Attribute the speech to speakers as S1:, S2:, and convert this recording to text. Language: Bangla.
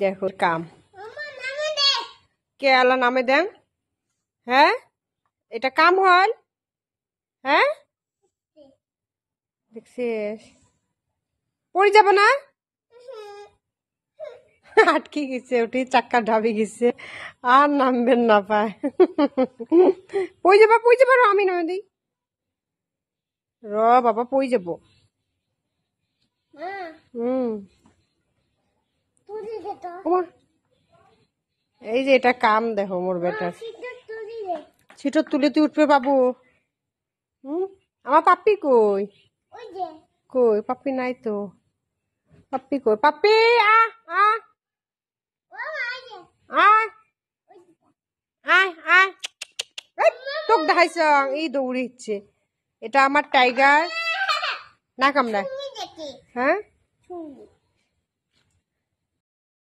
S1: দেখো কাম কে আলা নামে দেন। হ্যাঁ এটা কাম হল। হ্যাঁ দেখছিস পড়ে যাব না। আটকে গেছে ওটি চাক্কা ঢাবি গেছে আর নামবেন না পায়। পই যাবা আমি নামে দিই র বাবা পই যাব। এই যে এটা কাম দেখো মোর বেটার ছিটর তুলে তুই উঠবে বাবু। আমার পাপ্পি কই কই পাপ্পি নাই তো। পাপ্পি কই পাপ্পি আ আ আয় আয় আয় তোক দেখাইছ এই দৌড়ে ইচ্ছে। এটা আমার টাইগার না কামড়ায়। হ্যাঁ